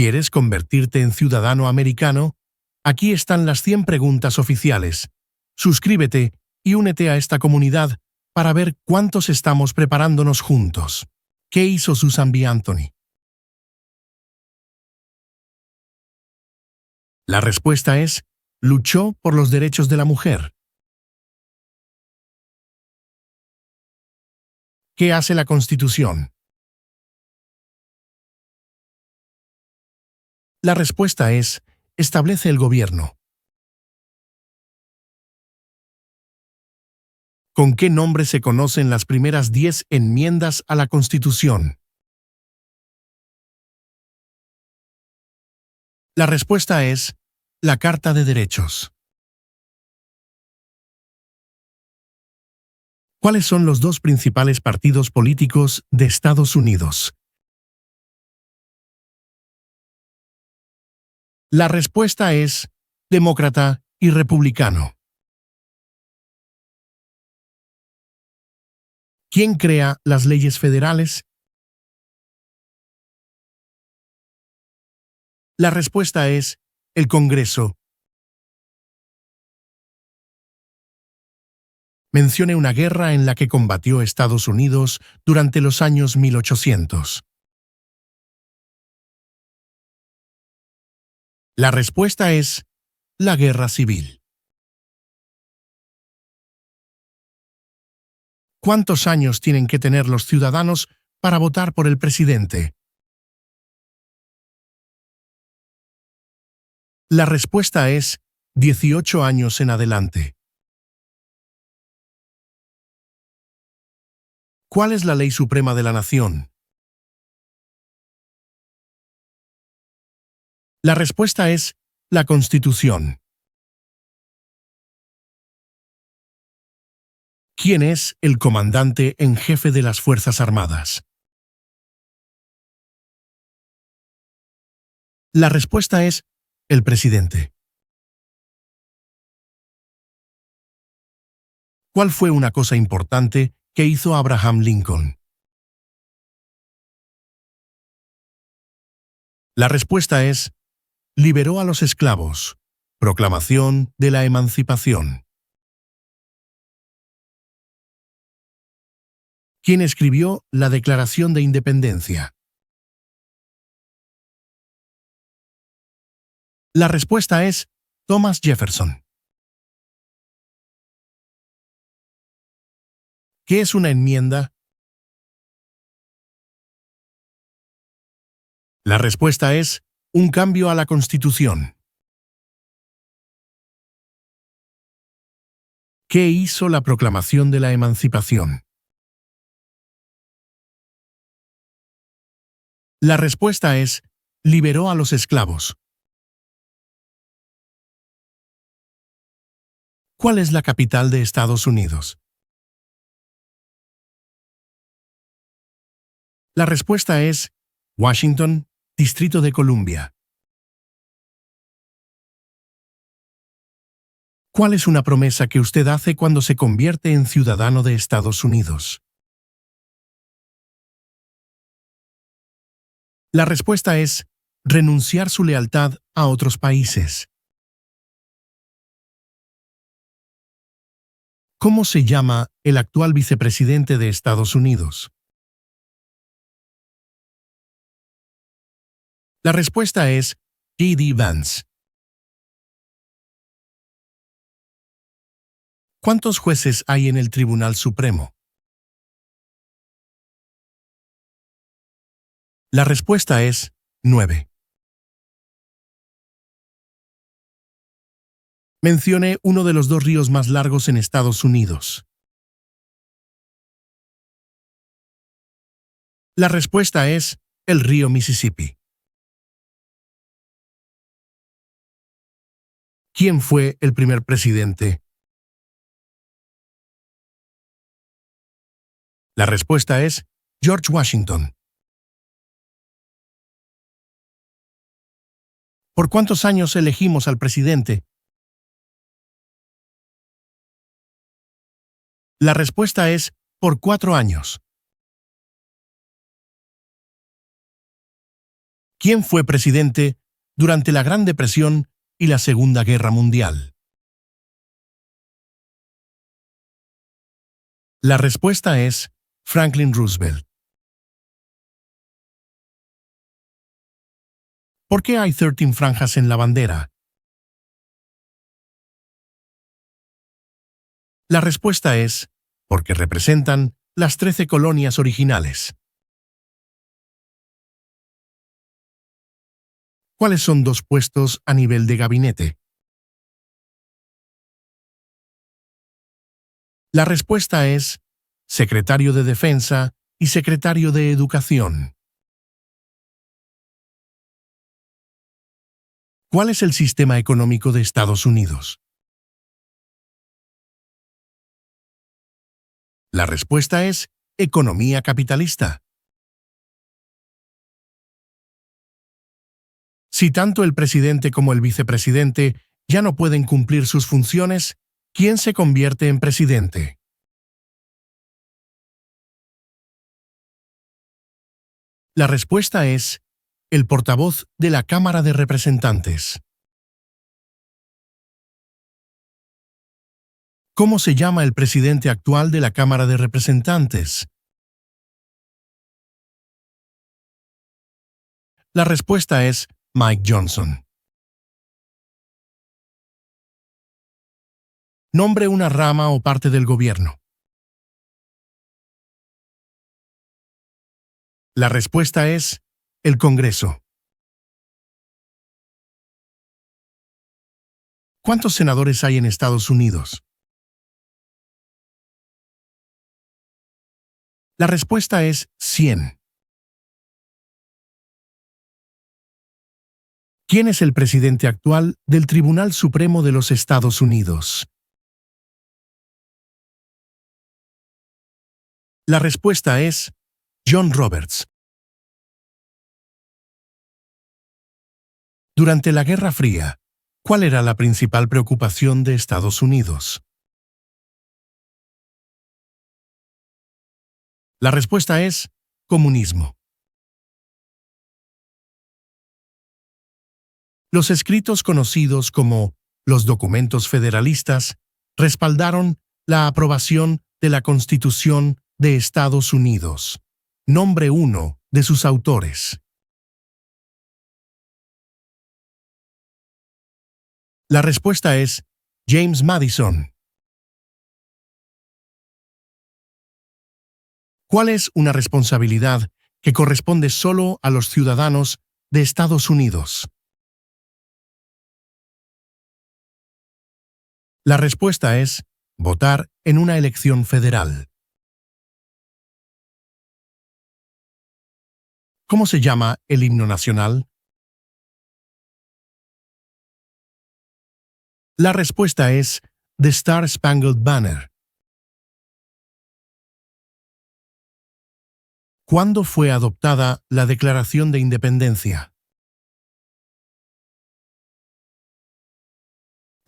¿Quieres convertirte en ciudadano americano? Aquí están las 100 preguntas oficiales. Suscríbete y únete a esta comunidad para ver cuántos estamos preparándonos juntos. ¿Qué hizo Susan B. Anthony? La respuesta es: luchó por los derechos de la mujer. ¿Qué hace la Constitución? La respuesta es: establece el gobierno. ¿Con qué nombre se conocen las primeras 10 enmiendas a la Constitución? La respuesta es: la Carta de Derechos. ¿Cuáles son los dos principales partidos políticos de Estados Unidos? La respuesta es: demócrata y republicano. ¿Quién crea las leyes federales? La respuesta es: el Congreso. Mencione una guerra en la que combatió Estados Unidos durante los años 1800. La respuesta es: la Guerra Civil. ¿Cuántos años tienen que tener los ciudadanos para votar por el presidente? La respuesta es: 18 años en adelante. ¿Cuál es la ley suprema de la nación? La respuesta es: la Constitución. ¿Quién es el comandante en jefe de las Fuerzas Armadas? La respuesta es: el presidente. ¿Cuál fue una cosa importante que hizo Abraham Lincoln? La respuesta es: liberó a los esclavos. Proclamación de la Emancipación. ¿Quién escribió la Declaración de Independencia? La respuesta es: Thomas Jefferson. ¿Qué es una enmienda? La respuesta es: un cambio a la Constitución. ¿Qué hizo la Proclamación de la Emancipación? La respuesta es: liberó a los esclavos. ¿Cuál es la capital de Estados Unidos? La respuesta es: Washington, Distrito de Columbia. ¿Cuál es una promesa que usted hace cuando se convierte en ciudadano de Estados Unidos? La respuesta es: renunciar su lealtad a otros países. ¿Cómo se llama el actual vicepresidente de Estados Unidos? La respuesta es: J.D. Vance. ¿Cuántos jueces hay en el Tribunal Supremo? La respuesta es: 9. Mencione uno de los dos ríos más largos en Estados Unidos. La respuesta es: el río Mississippi. ¿Quién fue el primer presidente? La respuesta es: George Washington. ¿Por cuántos años elegimos al presidente? La respuesta es: por 4 años. ¿Quién fue presidente durante la Gran Depresión y la Segunda Guerra Mundial? La respuesta es Franklin Roosevelt. ¿Por qué hay 13 franjas en la bandera? La respuesta es porque representan las 13 colonias originales. ¿Cuáles son dos puestos a nivel de gabinete? La respuesta es secretario de Defensa y secretario de Educación. ¿Cuál es el sistema económico de Estados Unidos? La respuesta es economía capitalista. Si tanto el presidente como el vicepresidente ya no pueden cumplir sus funciones, ¿quién se convierte en presidente? La respuesta es el portavoz de la Cámara de Representantes. ¿Cómo se llama el presidente actual de la Cámara de Representantes? La respuesta es Mike Johnson. Nombre una rama o parte del gobierno. La respuesta es el Congreso. ¿Cuántos senadores hay en Estados Unidos? La respuesta es 100. ¿Quién es el presidente actual del Tribunal Supremo de los Estados Unidos? La respuesta es John Roberts. Durante la Guerra Fría, ¿cuál era la principal preocupación de Estados Unidos? La respuesta es comunismo. Los escritos conocidos como los documentos federalistas respaldaron la aprobación de la Constitución de Estados Unidos. Nombre uno de sus autores. La respuesta es James Madison. ¿Cuál es una responsabilidad que corresponde solo a los ciudadanos de Estados Unidos? La respuesta es votar en una elección federal. ¿Cómo se llama el himno nacional? La respuesta es The Star Spangled Banner. ¿Cuándo fue adoptada la Declaración de Independencia?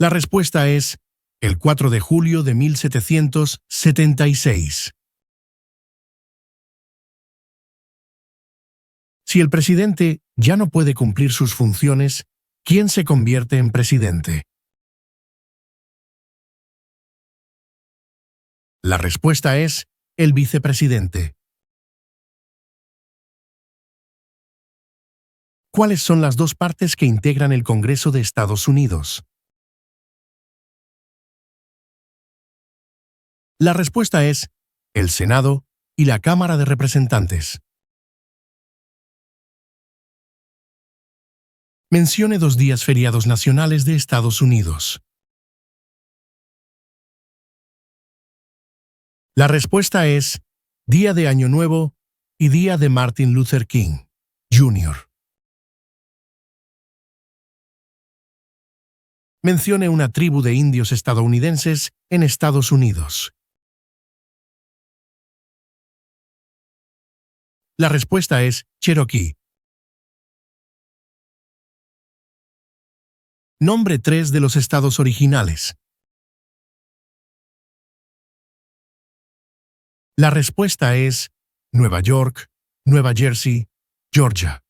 La respuesta es el 4 de julio de 1776. Si el presidente ya no puede cumplir sus funciones, ¿quién se convierte en presidente? La respuesta es el vicepresidente. ¿Cuáles son las dos partes que integran el Congreso de Estados Unidos? La respuesta es el Senado y la Cámara de Representantes. Mencione 2 días feriados nacionales de Estados Unidos. La respuesta es Día de Año Nuevo y Día de Martin Luther King, Jr. Mencione una tribu de indios estadounidenses en Estados Unidos. La respuesta es Cherokee. Nombre 3 de los estados originales. La respuesta es Nueva York, Nueva Jersey, Georgia.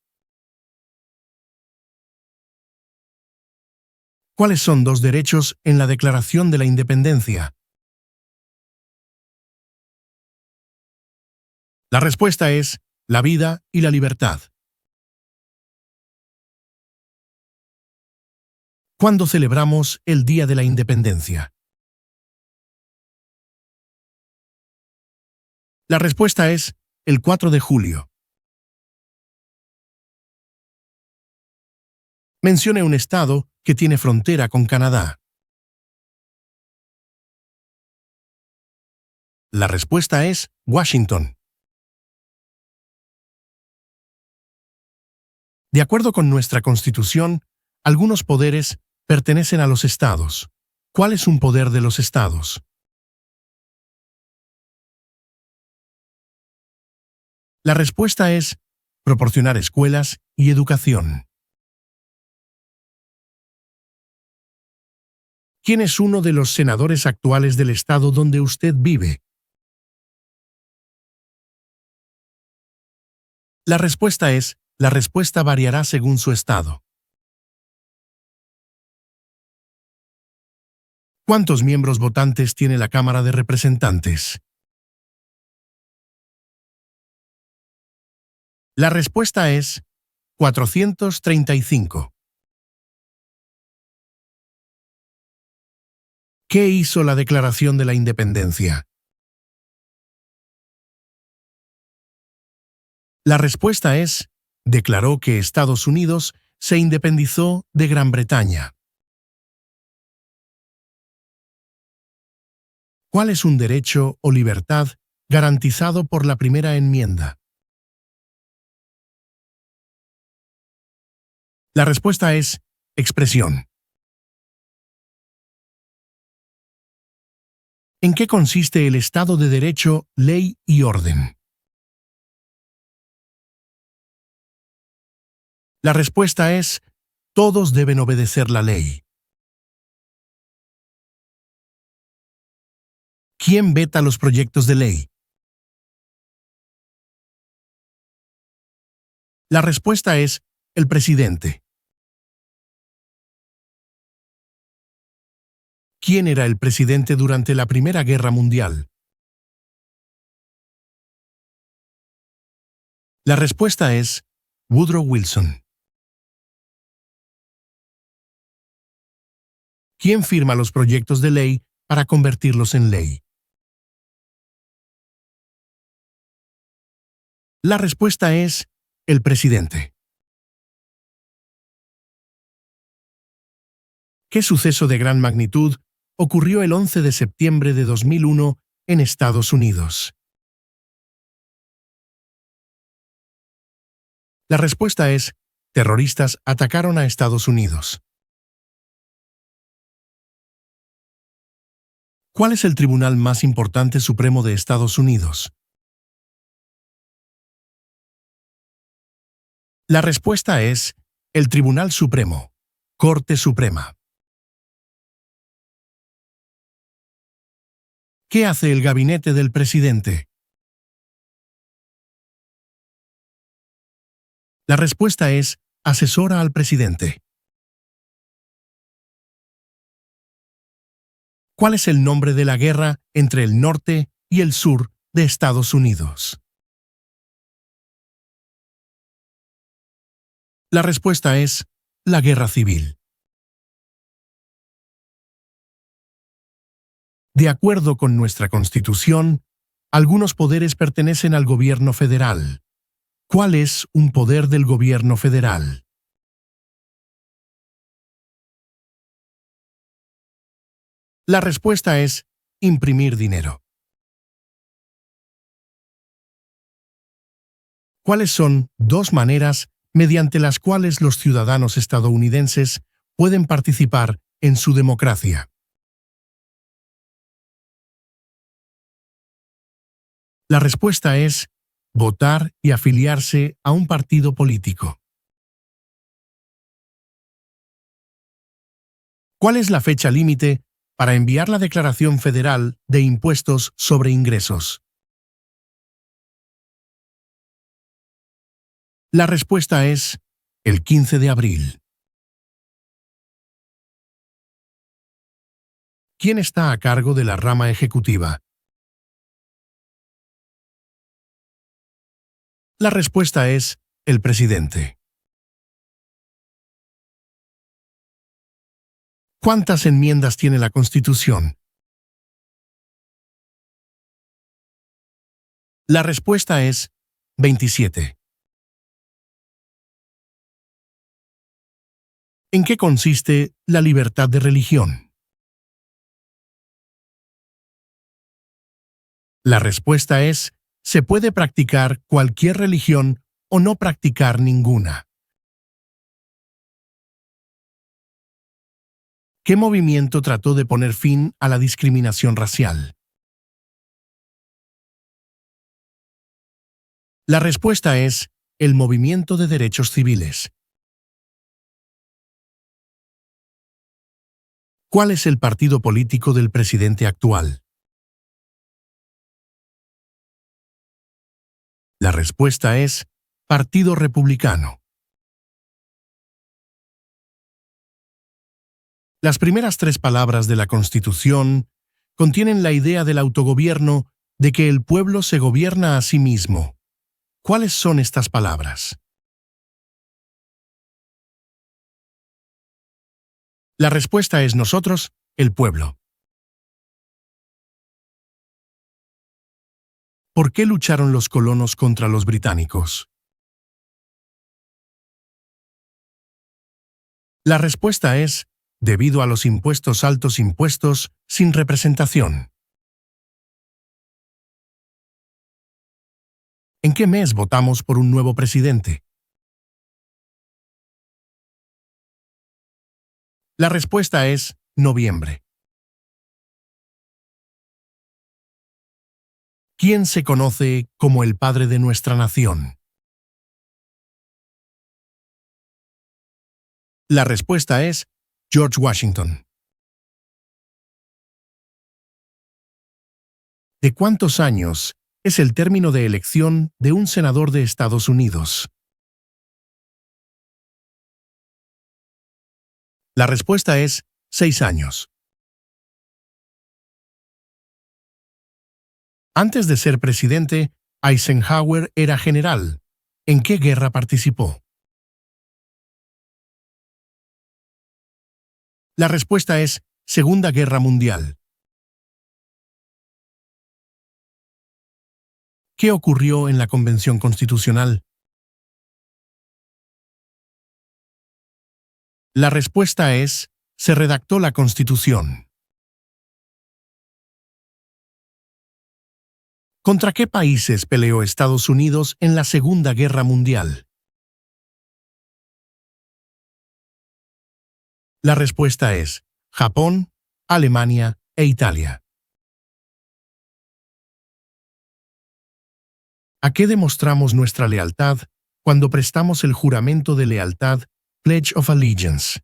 ¿Cuáles son dos derechos en la Declaración de la Independencia? La respuesta es la vida y la libertad. ¿Cuándo celebramos el Día de la Independencia? La respuesta es el 4 de julio. Mencione un estado que tiene frontera con Canadá. La respuesta es Washington. De acuerdo con nuestra Constitución, algunos poderes pertenecen a los estados. ¿Cuál es un poder de los estados? La respuesta es proporcionar escuelas y educación. ¿Quién es uno de los senadores actuales del estado donde usted vive? La respuesta variará según su estado. ¿Cuántos miembros votantes tiene la Cámara de Representantes? La respuesta es 435. ¿Qué hizo la Declaración de la Independencia? La respuesta es, declaró que Estados Unidos se independizó de Gran Bretaña. ¿Cuál es un derecho o libertad garantizado por la primera enmienda? La respuesta es expresión. ¿En qué consiste el Estado de Derecho, ley y orden? La respuesta es, todos deben obedecer la ley. ¿Quién veta los proyectos de ley? La respuesta es, el presidente. ¿Quién era el presidente durante la Primera Guerra Mundial? La respuesta es, Woodrow Wilson. ¿Quién firma los proyectos de ley para convertirlos en ley? La respuesta es, el presidente. ¿Qué suceso de gran magnitud ocurrió el 11 de septiembre de 2001 en Estados Unidos? La respuesta es, terroristas atacaron a Estados Unidos. ¿Cuál es el tribunal más importante supremo de Estados Unidos? La respuesta es, el Tribunal Supremo, Corte Suprema. ¿Qué hace el gabinete del presidente? La respuesta es, asesora al presidente. ¿Cuál es el nombre de la guerra entre el norte y el sur de Estados Unidos? La respuesta es, la Guerra Civil. De acuerdo con nuestra Constitución, algunos poderes pertenecen al gobierno federal. ¿Cuál es un poder del gobierno federal? La respuesta es, imprimir dinero. ¿Cuáles son dos maneras mediante las cuales los ciudadanos estadounidenses pueden participar en su democracia? La respuesta es, votar y afiliarse a un partido político. ¿Cuál es la fecha límite para enviar la Declaración Federal de Impuestos sobre Ingresos? La respuesta es el 15 de abril. ¿Quién está a cargo de la rama ejecutiva? La respuesta es el presidente. ¿Cuántas enmiendas tiene la Constitución? La respuesta es 27. ¿En qué consiste la libertad de religión? La respuesta es: se puede practicar cualquier religión o no practicar ninguna. ¿Qué movimiento trató de poner fin a la discriminación racial? La respuesta es el Movimiento de Derechos Civiles. ¿Cuál es el partido político del presidente actual? La respuesta es Partido Republicano. Las primeras 3 palabras de la Constitución contienen la idea del autogobierno, de que el pueblo se gobierna a sí mismo. ¿Cuáles son estas palabras? La respuesta es nosotros, el pueblo. ¿Por qué lucharon los colonos contra los británicos? La respuesta es debido a los altos impuestos sin representación. ¿En qué mes votamos por un nuevo presidente? La respuesta es noviembre. ¿Quién se conoce como el padre de nuestra nación? La respuesta es George Washington. ¿De cuántos años es el término de elección de un senador de Estados Unidos? La respuesta es 6 años. Antes de ser presidente, Eisenhower era general. ¿En qué guerra participó? La respuesta es Segunda Guerra Mundial. ¿Qué ocurrió en la Convención Constitucional? La respuesta es: se redactó la Constitución. ¿Contra qué países peleó Estados Unidos en la Segunda Guerra Mundial? La respuesta es Japón, Alemania e Italia. ¿A qué demostramos nuestra lealtad cuando prestamos el juramento de lealtad, Pledge of Allegiance?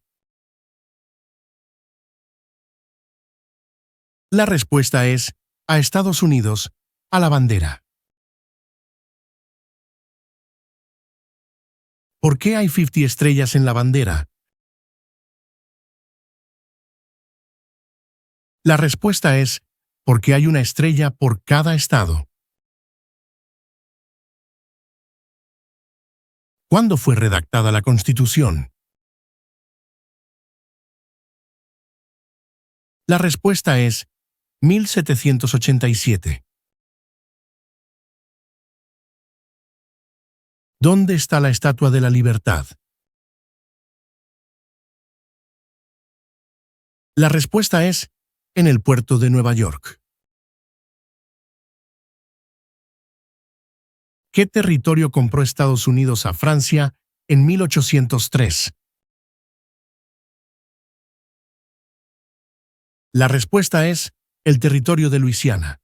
La respuesta es a Estados Unidos, a la bandera. ¿Por qué hay 50 estrellas en la bandera? La respuesta es porque hay una estrella por cada estado. ¿Cuándo fue redactada la Constitución? La respuesta es 1787. ¿Dónde está la Estatua de la Libertad? La respuesta es en el puerto de Nueva York. ¿Qué territorio compró Estados Unidos a Francia en 1803? La respuesta es el territorio de Luisiana.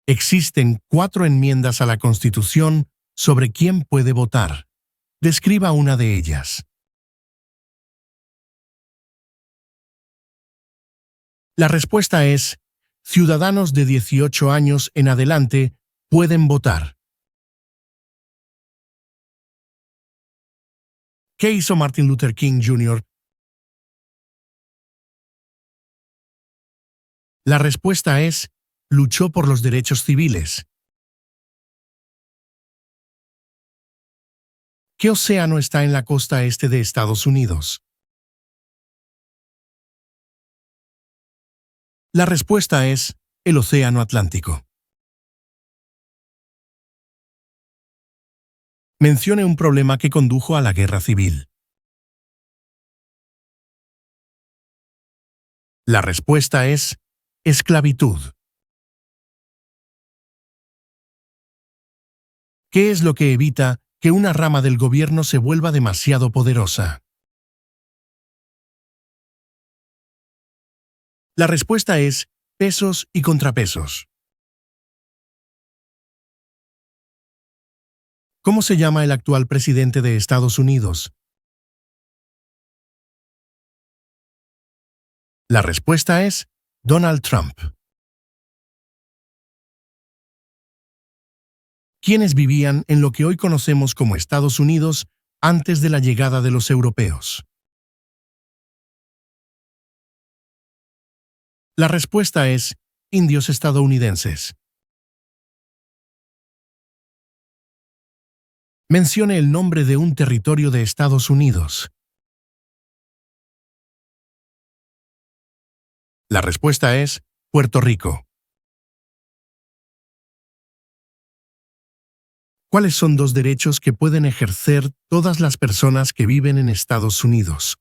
Existen 4 enmiendas a la Constitución sobre quién puede votar. Describa una de ellas. La respuesta es: ciudadanos de 18 años en adelante pueden votar. ¿Qué hizo Martin Luther King Jr. La respuesta es, luchó por los derechos civiles. ¿Qué océano está en la costa este de Estados Unidos? La respuesta es, el Océano Atlántico. Mencione un problema que condujo a la guerra civil. La respuesta es, esclavitud. ¿Qué es lo que evita que una rama del gobierno se vuelva demasiado poderosa? La respuesta es, pesos y contrapesos. ¿Cómo se llama el actual presidente de Estados Unidos? La respuesta es, Donald Trump. ¿Quiénes vivían en lo que hoy conocemos como Estados Unidos antes de la llegada de los europeos? La respuesta es, indios estadounidenses. Mencione el nombre de un territorio de Estados Unidos. La respuesta es, Puerto Rico. ¿Cuáles son dos derechos que pueden ejercer todas las personas que viven en Estados Unidos?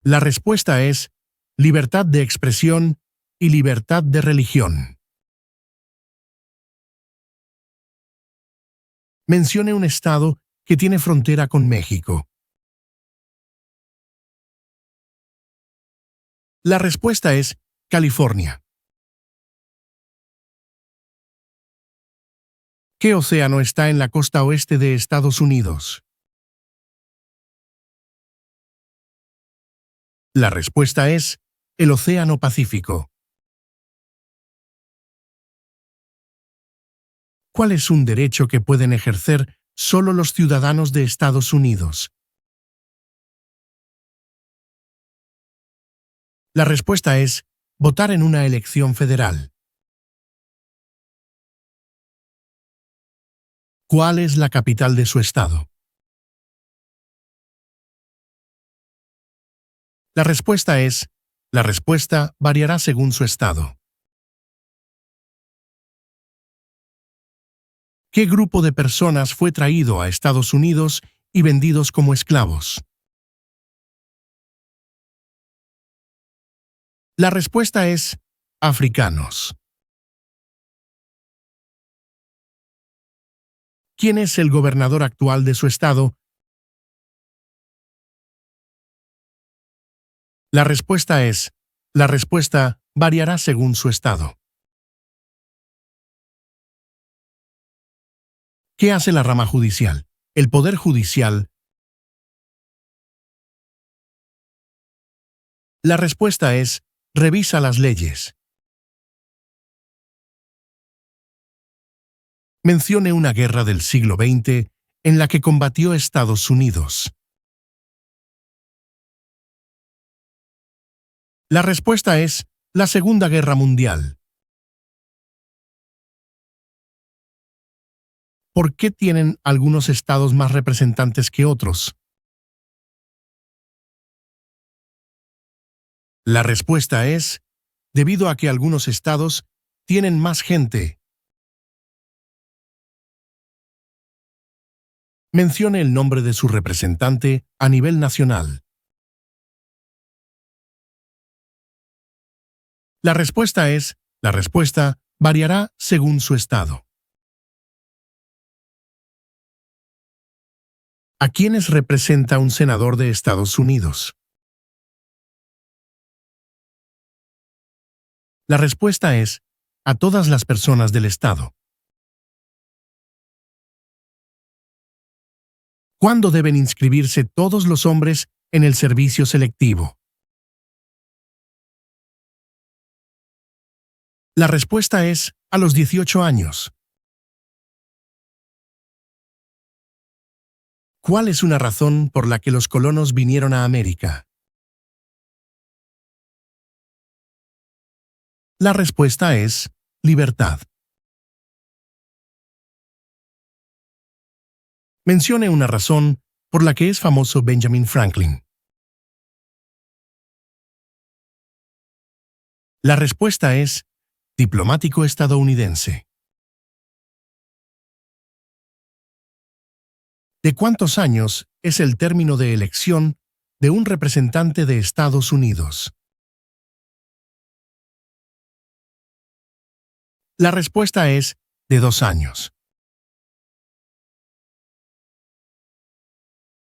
La respuesta es, libertad de expresión y libertad de religión. Mencione un estado que tiene frontera con México. La respuesta es, California. ¿Qué océano está en la costa oeste de Estados Unidos? La respuesta es, el Océano Pacífico. ¿Cuál es un derecho que pueden ejercer solo los ciudadanos de Estados Unidos? La respuesta es, votar en una elección federal. ¿Cuál es la capital de su estado? La respuesta variará según su estado. ¿Qué grupo de personas fue traído a Estados Unidos y vendidos como esclavos? La respuesta es, africanos. ¿Quién es el gobernador actual de su estado? La respuesta variará según su estado. ¿Qué hace la rama judicial? El Poder Judicial. La respuesta es, revisa las leyes. Mencione una guerra del siglo XX en la que combatió Estados Unidos. La respuesta es, la Segunda Guerra Mundial. ¿Por qué tienen algunos estados más representantes que otros? La respuesta es, debido a que algunos estados tienen más gente. Mencione el nombre de su representante a nivel nacional. La respuesta variará según su estado. ¿A quiénes representa un senador de Estados Unidos? La respuesta es, a todas las personas del estado. ¿Cuándo deben inscribirse todos los hombres en el servicio selectivo? La respuesta es, a los 18 años. ¿Cuál es una razón por la que los colonos vinieron a América? La respuesta es libertad. Mencione una razón por la que es famoso Benjamin Franklin. La respuesta es diplomático estadounidense. ¿De cuántos años es el término de elección de un representante de Estados Unidos? La respuesta es de 2 años.